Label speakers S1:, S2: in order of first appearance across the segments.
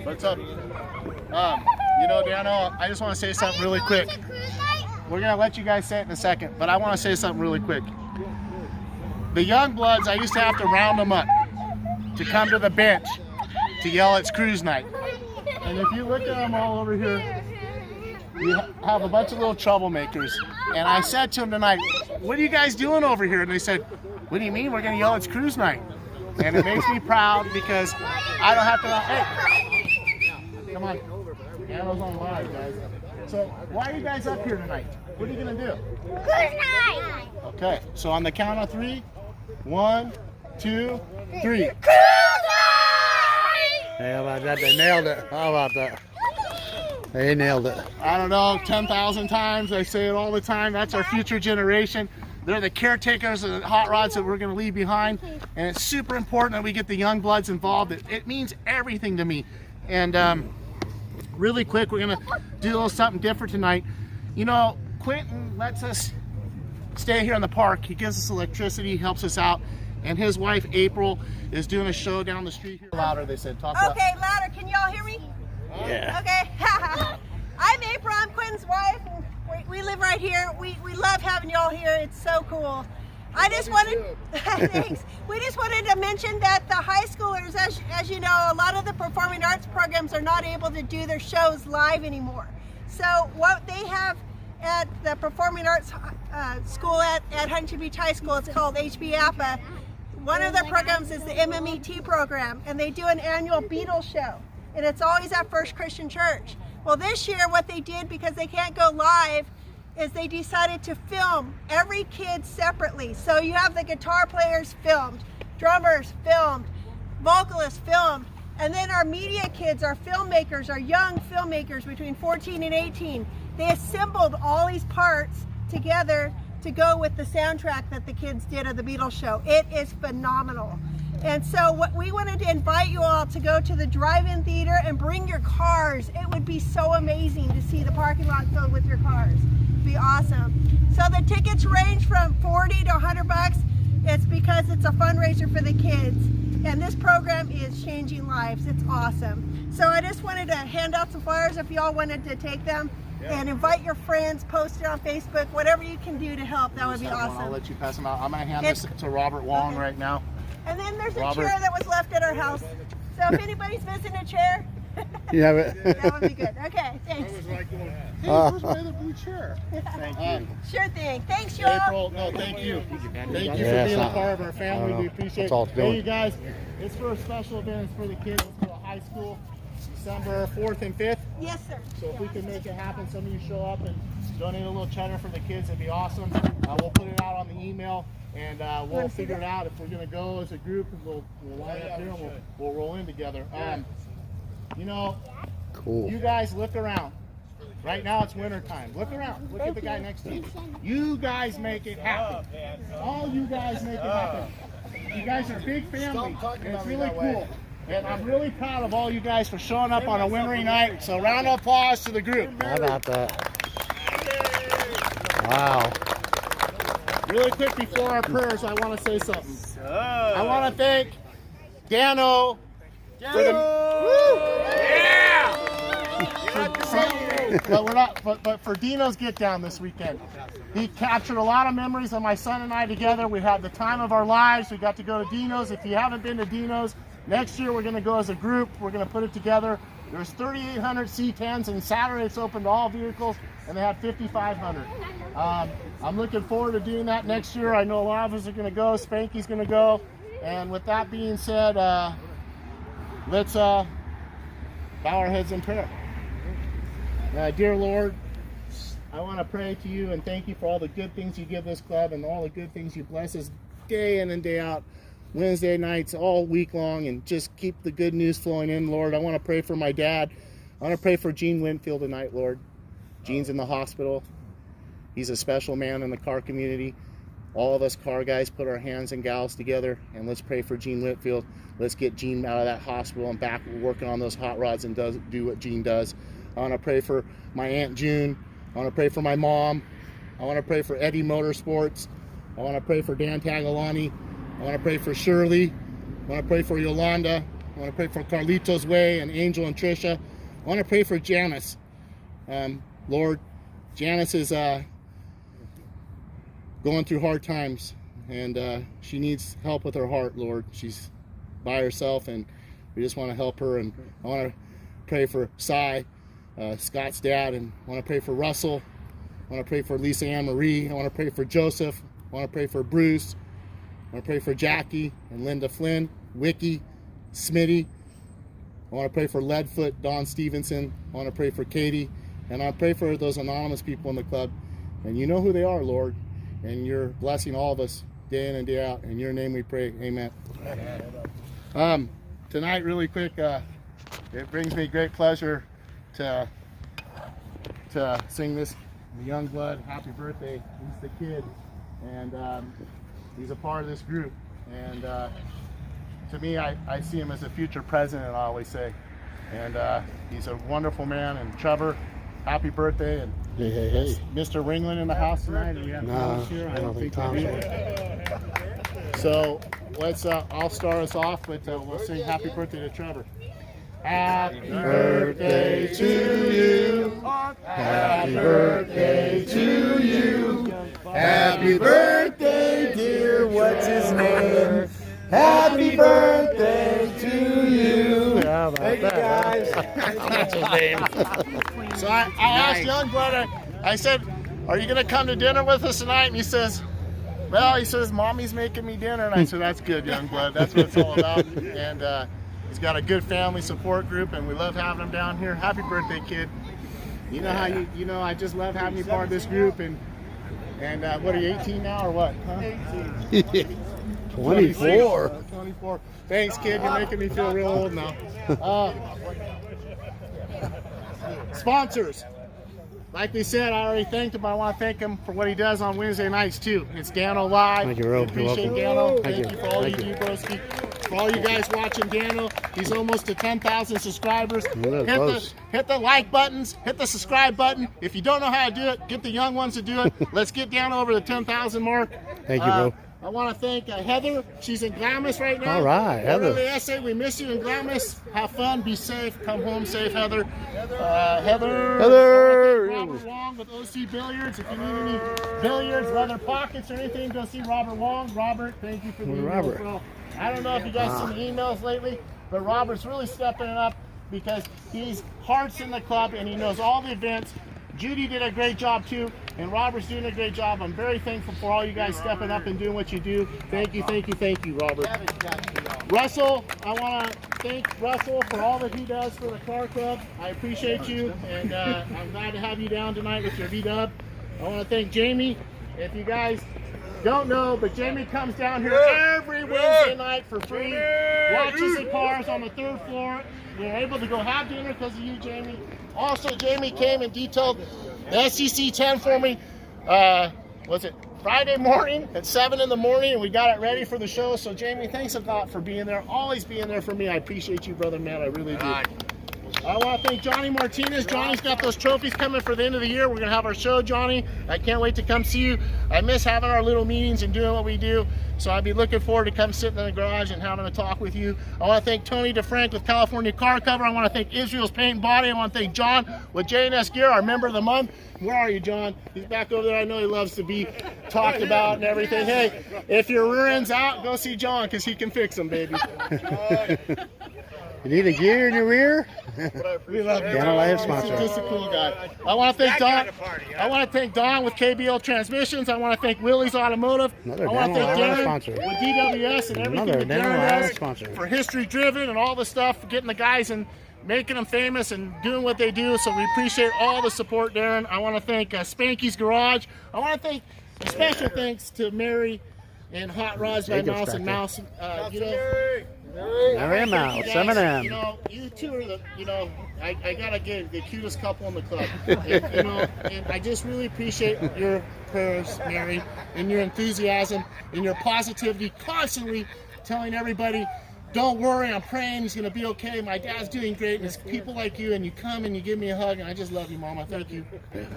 S1: What's up? Dano, I just want to say something really quick. We're going to let you guys say it in a second, but I want to say something really quick. The young bloods, I used to have to round them up to come to the bench to yell it's cruise night. And if you look at them all over here, you have a bunch of little troublemakers. And I said to them tonight, what are you guys doing over here? And they said, what do you mean? We're going to yell it's cruise night. And it makes me proud because I don't have to, hey, come on. Anna's on live, guys. So why are you guys up here tonight? What are you going to do?
S2: Cruise night!
S1: Okay, so on the count of 3, 1, 2, 3.
S2: Cruise night!
S3: Hey, how about that? They nailed it. How about that? They nailed it.
S1: I don't know, 10,000 times. I say it all the time. That's our future generation. They're the caretakers of the hot rods that we're going to leave behind. And it's super important that we get the young bloods involved. It means everything to me. And really quick, we're going to do a little something different tonight. You know, Quentin lets us stay here in the park. He gives us electricity, helps us out. And his wife, April, is doing a show down the street here. Louder, they said. Talk about.
S4: Okay, louder. Can y'all hear me?
S3: Yeah.
S4: Okay. I'm April. I'm Quentin's wife. And we live right here. We love having y'all here. It's so cool. I just wanted, thanks. We just wanted to mention that the high schoolers, as you know, a lot of the performing arts programs are not able to do their shows live anymore. So what they have at the performing arts school at Huntington Beach High School, it's called HB APA. One of the programs is the MMET program, and they do an annual Beatles show, and it's always at First Christian Church. Well, this year what they did, because they can't go live, is they decided to film every kid separately. So you have the guitar players filmed, drummers filmed, vocalists filmed, and then our media kids, our filmmakers, our young filmmakers between 14 and 18, they assembled all these parts together to go with the soundtrack that the kids did of the Beatles show. It is phenomenal. And so what we wanted to invite you all to go to the drive-in theater and bring your cars. It would be so amazing to see the parking lot filled with your cars. It'd be awesome. So the tickets range from 40 to 100 bucks. It's because it's a fundraiser for the kids. And this program is changing lives. It's awesome. So I just wanted to hand out some flyers if y'all wanted to take them. Yeah. And invite your friends, post it on Facebook, whatever you can do to help. That would be awesome.
S1: I'll let you pass them out. I'm going to hand this to Robert Wong right now.
S4: And then there's a chair that was left at our house. So if anybody's missing a chair,
S3: you have it.
S4: that would be good. Okay, thanks.
S1: Hey, where's my other blue chair?
S4: Thank you. Sure thing. Thanks, y'all.
S1: April, no, thank you. Thank you for being a part of our family. We appreciate it. Hey, you guys, it's for a special event. It's for the kids. It's for high school. December 4th and 5th.
S4: Yes, sir.
S1: So if we can make it happen, some of you show up and donate a little cheddar for the kids, it'd be awesome. We'll put it out on the email, and we'll figure it out if we're going to go as a group, and we'll line up here and we'll roll in together. You know,
S3: cool.
S1: You guys look around. Right now it's winter time. Look around. Look at the guy next to you. You guys make it happen. All you guys make it happen. You guys are big family, and it's really cool. And I'm really proud of all you guys for showing up on a wintry night. So round of applause to the group.
S3: How about that? Wow.
S1: Really quick before our prayers, I want to say something. I want to thank Dano. But for Dino's Get Down this weekend. He captured a lot of memories of my son and I together. We had the time of our lives. We got to go to Dino's. If you haven't been to Dino's, next year we're going to go as a group. We're going to put it together. There's 3,800 C10s, and Saturday it's open to all vehicles, and they have 5,500. I'm looking forward to doing that next year. I know a lot of us are going to go. Spanky's going to go. And with that being said, let's bow our heads in prayer. Dear Lord, I want to pray to you and thank you for all the good things you give this club and all the good things you bless us day in and day out, Wednesday nights, all week long, and just keep the good news flowing in, Lord. I want to pray for my dad. I want to pray for Gene Winfield tonight, Lord. Gene's in the hospital. He's a special man in the car community. All of us car guys put our hands and gals together, and let's pray for Gene Whitfield. Let's get Gene out of that hospital and back working on those hot rods and do what Gene does. I want to pray for my Aunt June. I want to pray for my mom. I want to pray for Eddie Motorsports. I want to pray for Dan Tagalani. I want to pray for Shirley. I want to pray for Yolanda. I want to pray for Carlitos Way and Angel and Trisha. I want to pray for Janice. Lord, Janice is going through hard times, and she needs help with her heart, Lord. She's by herself, and we just want to help her. And I want to pray for Cy, Scott's dad, and I want to pray for Russell. I want to pray for Lisa Ann Marie. I want to pray for Joseph. I want to pray for Bruce. I want to pray for Jackie and Linda Flynn, Wiki, Smitty. I want to pray for Leadfoot, Don Stevenson. I want to pray for Katie. And I pray for those anonymous people in the club. And you know who they are, Lord. And you're blessing all of us day in and day out. In your name we pray. Amen. Tonight, really quick, it brings me great pleasure to sing this. The Youngblood, happy birthday. He's the kid. And he's a part of this group. And to me, I see him as a future president, I always say. And he's a wonderful man. And Trevor, happy birthday. And
S3: Hey.
S1: Mr. Ringland in the house tonight. Do we have Thomas here?
S3: I don't think Tom's here.
S1: So let's, I'll start us off with, we'll sing happy birthday to Trevor. Happy birthday to you. Happy birthday to you. Happy birthday, dear, what's his name? Happy birthday to you. How about
S3: Thank you,
S1: that?
S3: That's his name.
S1: So I asked Youngblood, I said, are you going to come to dinner with us tonight? And he says, well, he says, Mommy's making me dinner. And I said, that's good, Youngblood. That's what it's all about. And he's got a good family support group, and we love having him down here. Happy birthday, kid. You know how you know, I just love having you part of this group. And what are you, 18 now or what? Huh?
S3: 18. 24.
S1: 24. Thanks, kid. You're making me feel real old now. Sponsors. Like we said, I already thanked him, but I want to thank him for what he does on Wednesday nights, too. It's Dano Live.
S3: Thank you, Ro.
S1: Appreciate
S3: You're
S1: Dano.
S3: welcome.
S1: Thank
S3: Thank
S1: you
S3: you.
S1: for all
S3: Thank
S1: you
S3: you.
S1: do, broski. For all you guys watching Dano, he's almost to 10,000 subscribers.
S3: Close.
S1: Hit the like buttons, hit the subscribe button. If you don't know how to do it, get the young ones to do it. Let's get down over the 10,000 mark.
S3: Thank you, bro.
S1: I want to thank Heather. She's in Glamis right now.
S3: All right, Heather.
S1: SA, we miss you in Glamis. Have fun, be safe, come home safe, Heather. Heather.
S3: Heather.
S1: Robert Wong with OC Billiards. If you need any billiards, leather pockets, or anything, go see Robert Wong. Robert, thank you for the email.
S3: Robert.
S1: Well, I don't know if you guys seen the emails lately, but Robert's really stepping it up because he's hearts in the club and he knows all the events. Judy did a great job too, and Robert's doing a great job. I'm very thankful for all you guys stepping up and doing what you do. Thank you, Robert. Russell, I want to thank Russell for all that he does for the car club. I appreciate you, and I'm glad to have you down tonight with your V-Dub. I want to thank Jamie. If you guys don't know, but Jamie comes down here every Wednesday night for free, watches the cars on the 3rd floor. We're able to go have dinner because of you, Jamie. Also, Jamie came and detailed the SEC 10 for me. Was it Friday morning at 7 in the morning, and we got it ready for the show. So, Jamie, thanks a lot for being there. Always being there for me. I appreciate you, brother, man. I really do. I want to thank Johnny Martinez. Johnny's got those trophies coming for the end of the year. We're going to have our show, Johnny. I can't wait to come see you. I miss having our little meetings and doing what we do. So I'll be looking forward to come sitting in the garage and having a talk with you. I want to thank Tony DeFrank with California Car Cover. I want to thank Israel's Paint and Body. I want to thank John with J&S Gear, our member of the month. Where are you, John? He's back over there. I know he loves to be talked about and everything. Hey, if your rear end's out, go see John because he can fix them, baby.
S3: You need a gear in your rear?
S1: We love you.
S3: Dano Live
S1: He's
S3: sponsor.
S1: just a cool guy. I want to thank Don. I want to thank Don with KBL Transmissions. I want to thank Willie's Automotive.
S3: Another
S1: I want to
S3: Dano
S1: thank
S3: Live
S1: Darren
S3: sponsor.
S1: with DWS and everything
S3: Another
S1: that
S3: Dano
S1: Darren
S3: Live
S1: does
S3: sponsor.
S1: for History Driven and all the stuff, for getting the guys and making them famous and doing what they do. So we appreciate all the support, Darren. I want to thank Spanky's Garage. I want to thank a special thanks to Mary and Hot Rods by
S3: Jacob's
S1: Mouse and
S3: back
S1: Mouse. You know,
S3: Mary and Mouse,
S1: you guys,
S3: M&M.
S1: You know, you two are the, you know, I gotta give the cutest couple in the club. And, you know, and I just really appreciate your prayers, Mary, and your enthusiasm and your positivity, constantly telling everybody, don't worry, I'm praying, he's gonna be okay. My dad's doing great, and it's people like you, and you come and you give me a hug, and I just love you, Mama. Thank you.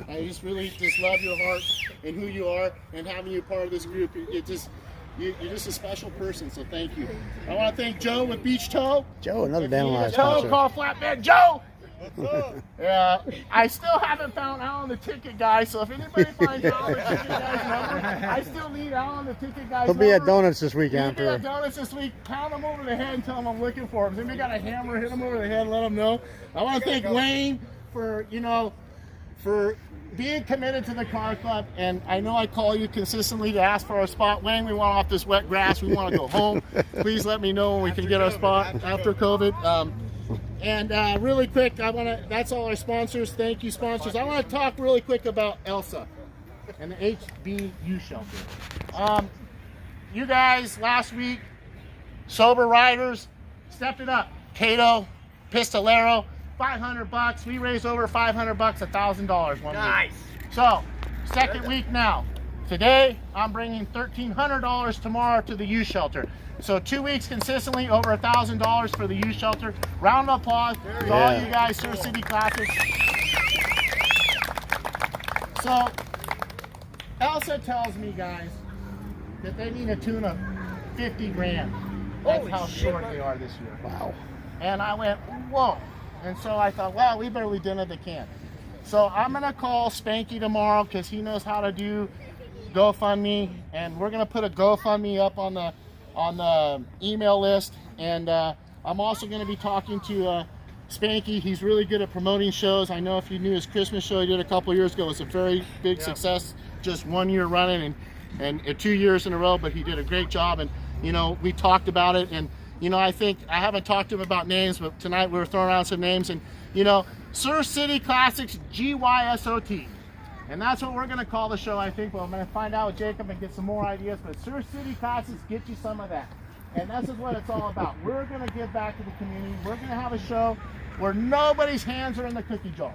S1: I just really just love your heart and who you are, and having you part of this group. You're just a special person, so thank you. I want to thank Joe with Beach Toe.
S3: Joe, another Dandelion
S1: Joe,
S3: sponsor.
S1: call Flatbed Joe. Yeah, I still haven't found Alan the ticket guy, so if anybody finds Alan the ticket guy's number, I still need Alan the ticket guy's
S3: He'll
S1: number.
S3: be at Donuts this
S1: He'll
S3: weekend.
S1: be at Donuts this week. Pound him over the head and tell him I'm looking for him. If anybody got a hammer, hit him over the head and let him know. I want to thank Wayne for, for being committed to the car club, and I know I call you consistently to ask for our spot. Wayne, we want off this wet grass. We want to go home. Please let me know when we can get our spot after COVID. And really quick, that's all our sponsors. Thank you, sponsors. I want to talk really quick about Elsa and the HBU shelter. You guys, last week, sober riders, stepped it up. Cato, Pistolero, $500. We raised over $500, $1,000 one week. So, second week now. Today, I'm bringing $1,300 tomorrow to the youth shelter. So 2 weeks consistently, over $1,000 for the youth shelter. Round of applause to all you guys, Surf City Classics. So, Elsa tells me, guys, that they need a tune of 50 grand. That's how short they are this year.
S3: Wow.
S1: And I went, whoa. And so I thought, well, we barely did it, they can. So I'm going to call Spanky tomorrow because he knows how to do GoFundMe. And we're going to put a GoFundMe up on the email list. And I'm also going to be talking to Spanky. He's really good at promoting shows. I know if you knew his Christmas show he did a couple years ago, it was a very big success. Just 1 year running and 2 years in a row, but he did a great job. And, we talked about it. And, I think I haven't talked to him about names, but tonight we were throwing around some names. And, Surf City Classics GYSOT. And that's what we're going to call the show, I think. Well, I'm going to find out with Jacob and get some more ideas. But Surf City Classics, get you some of that. And that's just what it's all about. We're going to give back to the community. We're going to have a show where nobody's hands are in the cookie jar.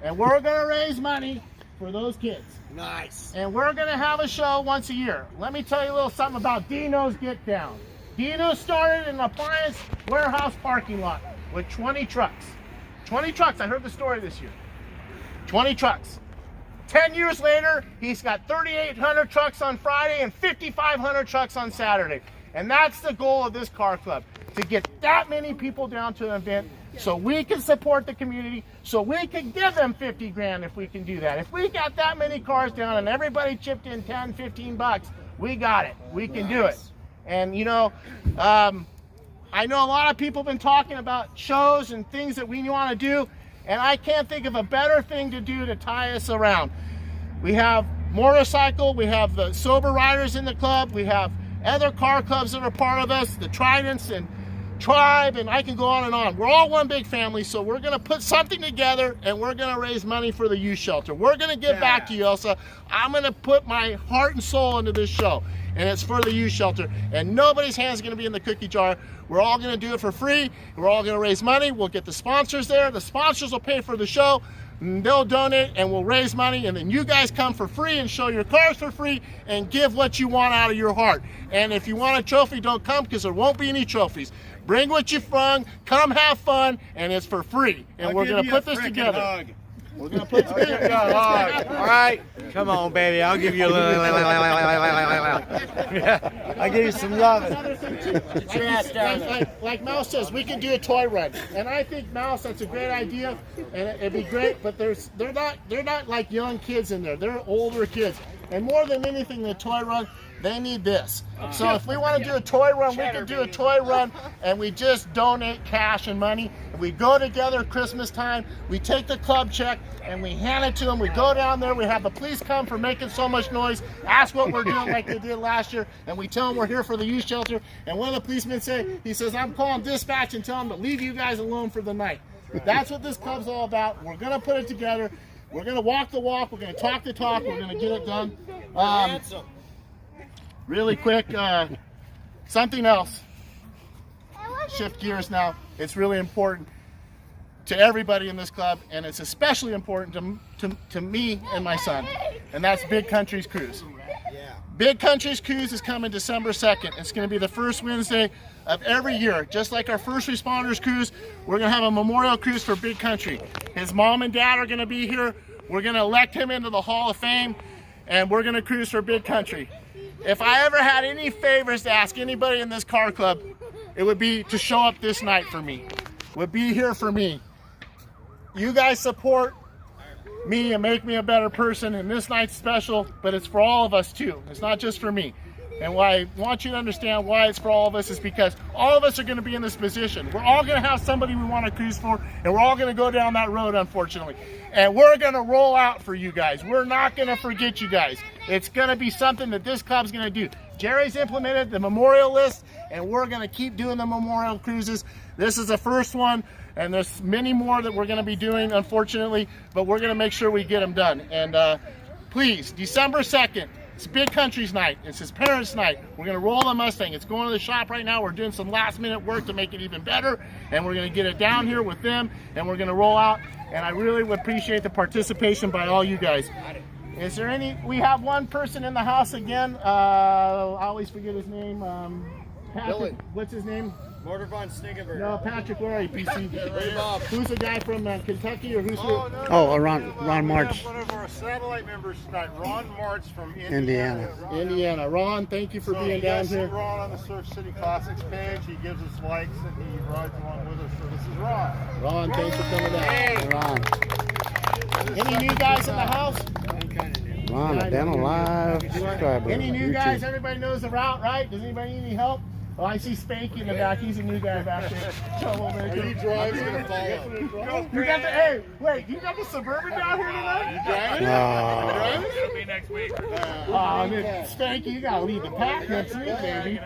S1: And we're going to raise money for those kids.
S2: Nice.
S1: And we're going to have a show once a year. Let me tell you a little something about Dino's Get Down. Dino started in an appliance warehouse parking lot with 20 trucks. 20 trucks. I heard the story this year. 20 trucks. 10 years later, he's got 3,800 trucks on Friday and 5,500 trucks on Saturday. And that's the goal of this car club, to get that many people down to an event so we can support the community, so we can give them 50 grand if we can do that. If we got that many cars down and everybody chipped in 10, 15 bucks, we got it. We can do it. And, I know a lot of people have been talking about shows and things that we want to do, and I can't think of a better thing to do to tie us around. We have motorcycle, we have the sober riders in the club, we have other car clubs that are part of us, the Tridents and Tribe, and I can go on and on. We're all one big family, so we're going to put something together and we're going to raise money for the youth shelter. We're going to give back to you, Elsa. I'm going to put my heart and soul into this show, and it's for the youth shelter, and nobody's hands going to be in the cookie jar. We're all going to do it for free. We're all going to raise money. We'll get the sponsors there. The sponsors will pay for the show. They'll donate and we'll raise money, and then you guys come for free and show your cars for free and give what you want out of your heart. And if you want a trophy, don't come, because there won't be any trophies. Bring what you brung, come have fun, and it's for free. And we're going to put this together.
S2: Hug.
S1: We're going to put it together.
S2: All right, come on, baby. I'll give you a little. I'll give you some love.
S1: Another thing too, like Mouse says, we can do a toy run, and I think Mouse, that's a great idea, and it'd be great. But they're not like young kids in there; they're older kids, and more than anything, the toy run, they need this. So if we want to do a toy run, we can do a toy run, and we just donate cash and money. And we go together at Christmas time, we take the club check and we hand it to them. We go down there, we have the police come for making so much noise, ask what we're doing like they did last year, and we tell them we're here for the youth shelter. And one of the policemen he says, I'm calling dispatch and tell them to leave you guys alone for the night. That's what this club's all about. We're going to put it together. We're going to walk the walk. We're going to talk the talk. We're going to get it done. Really quick, something else. Shift gears now. It's really important to everybody in this club, and it's especially important to me and my son, and that's Big Country's Cruise. Big Country's Cruise is coming December 2nd. It's going to be the first Wednesday of every year. Just like our First Responders Cruise, we're going to have a memorial cruise for Big Country. His mom and dad are going to be here. We're going to elect him into the Hall of Fame, and we're going to cruise for Big Country. if I ever had any favors to ask anybody in this car club, it would be to show up this night for me. Would be here for me. You guys support me and make me a better person, and this night's special, but it's for all of us too. It's not just for me. And why I want you to understand why it's for all of us is because all of us are going to be in this position. We're all going to have somebody we want to cruise for, and we're all going to go down that road, unfortunately. And we're going to roll out for you guys. We're not going to forget you guys. It's going to be something that this club's going to do. Jerry's implemented the memorial list, and we're going to keep doing the memorial cruises. This is the first one, and there's many more that we're going to be doing, unfortunately, but we're going to make sure we get them done. And please, December 2nd, it's Big Country's night. It's his parents' night. We're going to roll the Mustang. It's going to the shop right now. We're doing some last-minute work to make it even better, and we're going to get it down here with them, and we're going to roll out. And I really would appreciate the participation by all you guys. Is there any? We have one person in the house again. I always forget his name. Patrick.
S2: Billy.
S1: What's his name?
S2: Mortar von Stingenberg.
S1: No, Patrick. Where are you, PC? Who's the guy from Kentucky, or who's?
S3: Oh, Ron March,
S5: One of our satellite members tonight, Ron March from
S3: Indiana.
S1: Indiana. Ron, thank you for being down
S5: You
S1: here.
S5: guys see Ron on the Surf City Classics page. He gives us likes and he rides along with us. So this is Ron.
S1: Ron, thanks for coming down.
S3: Ron.
S1: Any new guys in the house?
S3: Ron, a Dental Live subscriber.
S1: Any new
S3: YouTube.
S1: guys? Everybody knows the route, right? Does anybody need any help? Oh, I see Spanky in the back. He's a new guy back there. Troublemaker.
S5: He drives gonna follow.
S1: You got the, hey, wait, you got the Suburban down here tonight?
S5: You driving?
S3: Oh,
S6: It'll be next week.
S1: Oh, man, Spanky, you gotta lead the pack next week, baby.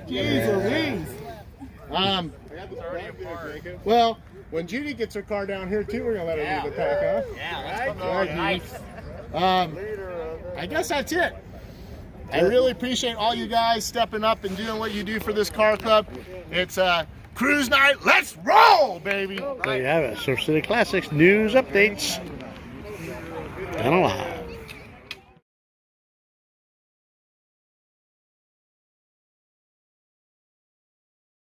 S1: Jeez Louise. Well, when Judy gets her car down here too, we're gonna let her lead the pack, huh?
S6: Yeah,
S1: Right, nice. I guess that's it. I really appreciate all you guys stepping up and doing what you do for this car club. It's cruise night. Let's roll, baby.
S3: there you have it. Surf City Classics news updates. Dental Live.